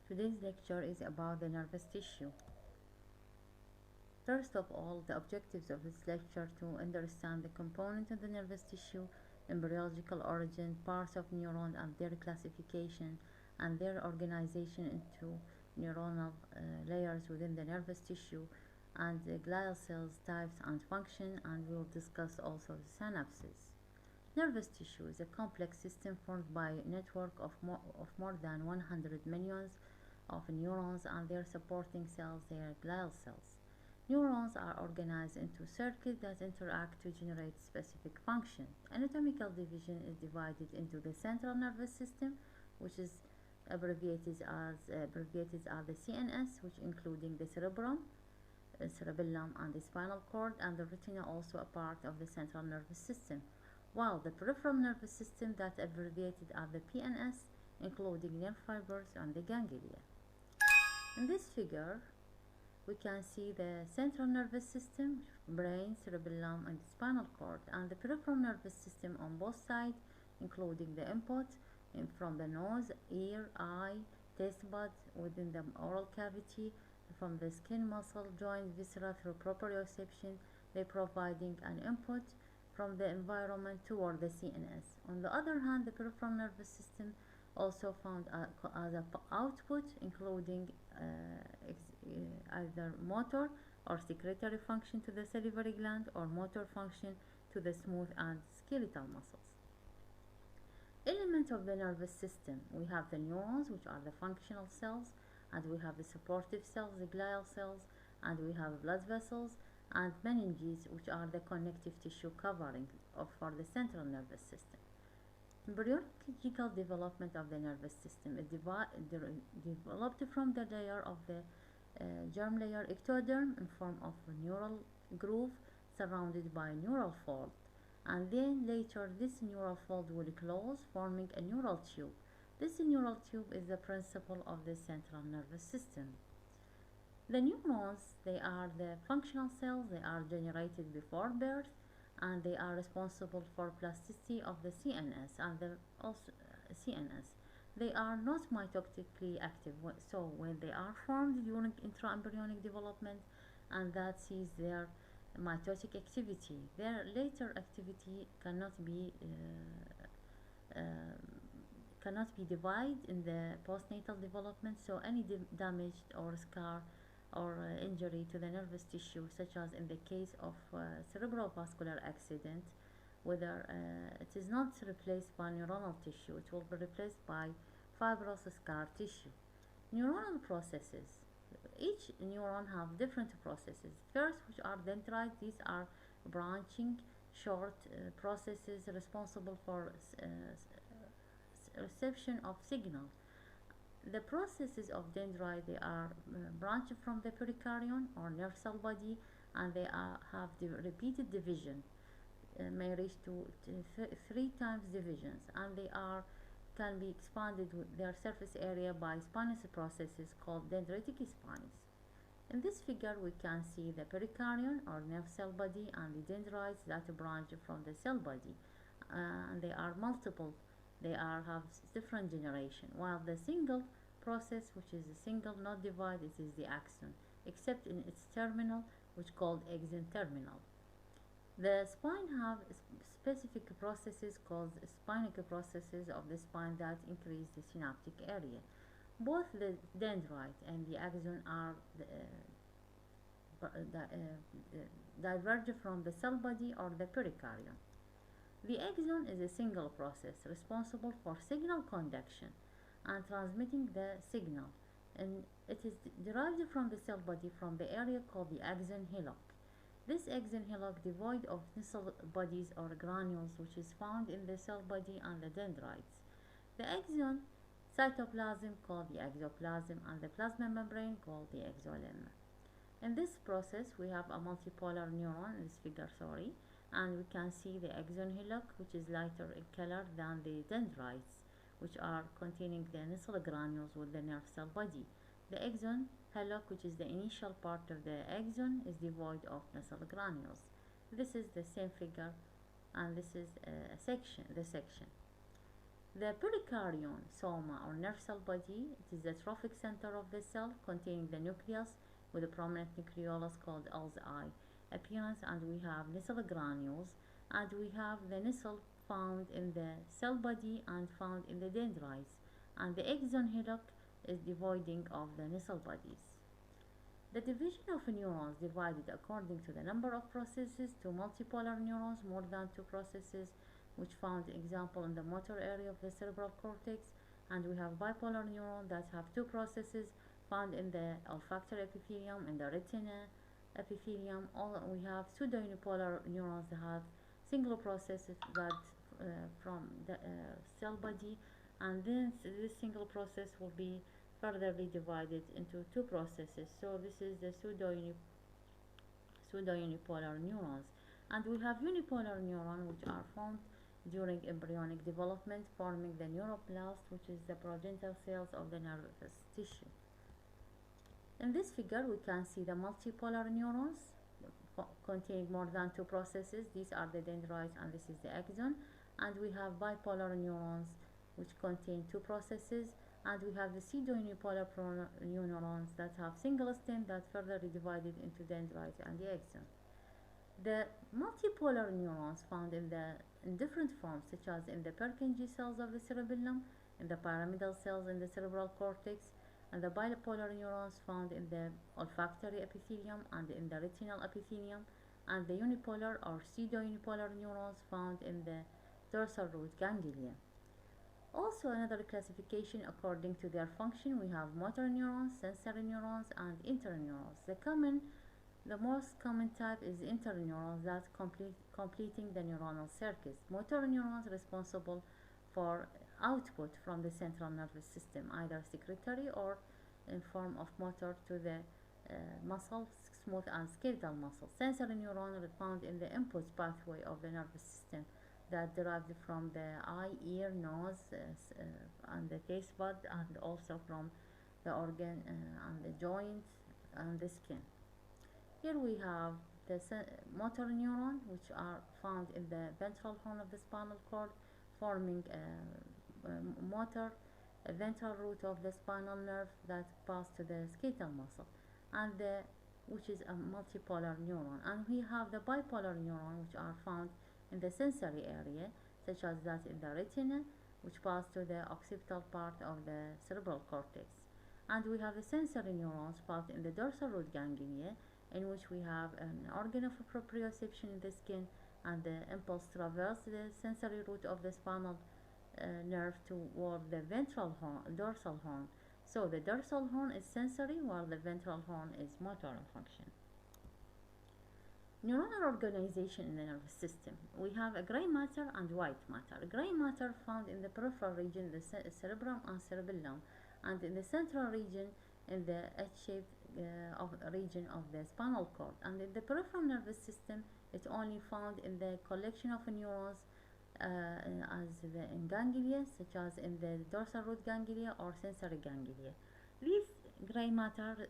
Today's lecture is about the nervous tissue. First of all, the objectives of this lecture to understand the component of the nervous tissue, embryological origin, parts of neuron and their classification and their organization into neuronal layers within the nervous tissue, and the glial cells types and function, and we will discuss also the synapses. Nervous tissue is a complex system formed by a network of more than 100 millions of neurons and their supporting cells, their glial cells. Neurons are organized into circuits that interact to generate specific function. Anatomical division is divided into the central nervous system, which is abbreviated as the CNS, which including the cerebellum and the spinal cord, and the retina, also a part of the central nervous system, while the peripheral nervous system, that abbreviated as the PNS, including nerve fibers and the ganglia. In this figure, we can see the central nervous system, brain, cerebellum, and spinal cord, and the peripheral nervous system on both sides, including the input from the nose, ear, eye, taste bud within the oral cavity, from the skin, muscle, joint, viscera through proprioception, they providing an input from the environment toward the CNS. On the other hand, the peripheral nervous system also found as an output, including either motor or secretory function to the salivary gland, or motor function to the smooth and skeletal muscles. Elements of the nervous system: we have the neurons, which are the functional cells, and we have the supportive cells, the glial cells, and we have blood vessels and meninges, which are the connective tissue covering for the central nervous system. Embryological development of the nervous system is developed from the layer of the germ layer ectoderm in form of a neural groove surrounded by a neural fold, and then later this neural fold will close, forming a neural tube. This neural tube is the principle of the central nervous system. The neurons, they are the functional cells. They are generated before birth, and they are responsible for plasticity of the CNS and the CNS. They are not mitotically active, so when they are formed during intraembryonic development, and that sees their mitotic activity, their later activity uh, cannot be divided in the postnatal development. So any damaged or scar or injury to the nervous tissue, such as in the case of cerebrovascular accident, whether it is not replaced by neuronal tissue, it will be replaced by fibrous scar tissue. Neuronal processes: each neuron have different processes. First, which are dendrites. These are branching short processes responsible for reception of signal. The processes of dendrite, they are branched from the pericardium or nerve cell body, and they have repeated division, may reach to 3 times divisions, and they can be expanded with their surface area by spinous processes called dendritic spines. In this figure, we can see the pericardium or nerve cell body and the dendrites that branch from the cell body, and they are multiple. They have different generation, while the single process, which is a single not divide, it is the axon, except in its terminal, which called axon terminal. The spine have specific processes called spinous processes of the spine that increase the synaptic area. Both the dendrite and the axon are diverge from the cell body or the pericardium. The axon is a single process responsible for signal conduction and transmitting the signal, and it is derived from the cell body from the area called the axon hillock. This axon hillock devoid of Nisl bodies or granules, which is found in the cell body and the dendrites. The axon cytoplasm called the axoplasm, and the plasma membrane called the axolemma. In this process, we have a multipolar neuron in this figure, and we can see the axon hillock, which is lighter in color than the dendrites, which are containing the Nisl granules with the nerve cell body. The axon hillock, which is the initial part of the axon, is devoid of Nisl granules. This is the same figure, and this is the section. The perikaryon, soma, or nerve cell body, it is the trophic center of the cell containing the nucleus with a prominent nucleolus called L's eye appearance, and we have Nissl granules, and we have the Nissl found in the cell body and found in the dendrites, and the axon hillock is dividing of the Nissl bodies. The division of neurons divided according to the number of processes to multipolar neurons, more than two processes, which found example in the motor area of the cerebral cortex, and we have bipolar neurons that have two processes found in the olfactory epithelium, in the retina epithelium. We have pseudounipolar neurons that have single processes that from the cell body, and then this single process will be furtherly divided into two processes. So this is the pseudounipolar neurons. And we have unipolar neurons, which are formed during embryonic development, forming the neuroblast, which is the progenitor cells of the nervous tissue. In this figure, we can see the multipolar neurons containing more than two processes. These are the dendrites and this is the axon. And we have bipolar neurons, which contain two processes, and we have the pseudounipolar neurons that have single stem that further divided into dendrites and the axon. The multipolar neurons found in different forms, such as in the Purkinje cells of the cerebellum, in the pyramidal cells in the cerebral cortex, and the bipolar neurons found in the olfactory epithelium and in the retinal epithelium, and the unipolar or pseudounipolar neurons found in the dorsal root ganglia. Also, another classification according to their function, we have motor neurons, sensory neurons, and interneurons. The most common type is interneurons that completing the neuronal circuits. Motor neurons responsible for output from the central nervous system, either secretory or in form of motor to the muscle, smooth and skeletal muscle. Sensory neurons are found in the input pathway of the nervous system that derived from the eye, ear, nose, and the taste bud, and also from the organ and the joint and the skin. Here we have the motor neuron, which are found in the ventral horn of the spinal cord, forming a ventral root of the spinal nerve that pass to the skeletal muscle, and which is a multipolar neuron. And we have the bipolar neuron, which are found in the sensory area, such as that in the retina, which pass to the occipital part of the cerebral cortex. And we have the sensory neurons found in the dorsal root ganglia, in which we have an organ of proprioception in the skin, and the impulse traverse the sensory root of the spinal nerve toward the dorsal horn. So the dorsal horn is sensory, while the ventral horn is motor in function. Neuronal organization in the nervous system. We have a gray matter and white matter. Gray matter found in the peripheral region, the cerebrum and cerebellum, and in the central region in the H-shaped region of the spinal cord. And in the peripheral nervous system, it's only found in the collection of neurons in ganglia, such as in the dorsal root ganglia or sensory ganglia. These gray matter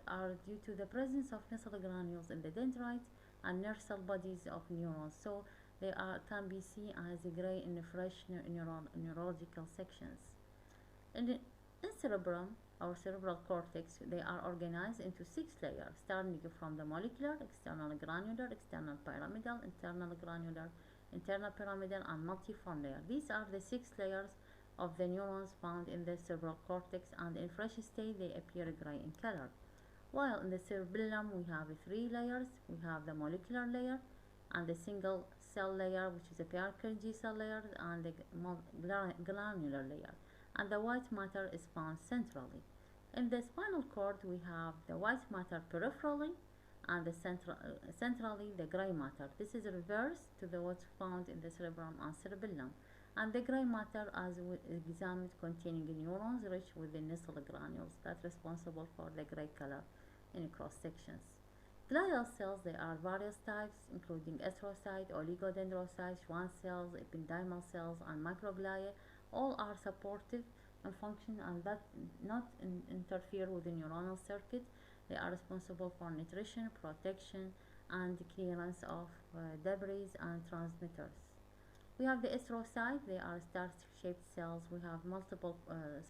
are due to the presence of Nissl granules in the dendrites and nerve cell bodies of neurons, so they can be seen as gray in the fresh neurological sections. In cerebrum or cerebral cortex, they are organized into 6 layers, starting from the molecular, external granular, external pyramidal, internal granular, internal pyramidal, and multiform layer. These are the 6 layers of the neurons found in the cerebral cortex, and in fresh state they appear gray in color. While in the cerebellum we have 3 layers. We have the molecular layer and the single cell layer, which is a Purkinje cell layer, and the granular layer, and the white matter is found centrally. In the spinal cord we have the white matter peripherally and the centrally the gray matter. This is reverse to what's found in the cerebrum and cerebellum. And the gray matter, as we examined, containing neurons rich with the Nissl granules that's responsible for the gray color in cross sections. Glial cells, there are various types, including astrocyte, oligodendrocyte, Schwann cells, ependymal cells, and microglia. All are supportive in function and that not interfere with the neuronal circuit. They are responsible for nutrition, protection, and clearance of debris and transmitters. We have the astrocytes, they are star-shaped cells. We have multiple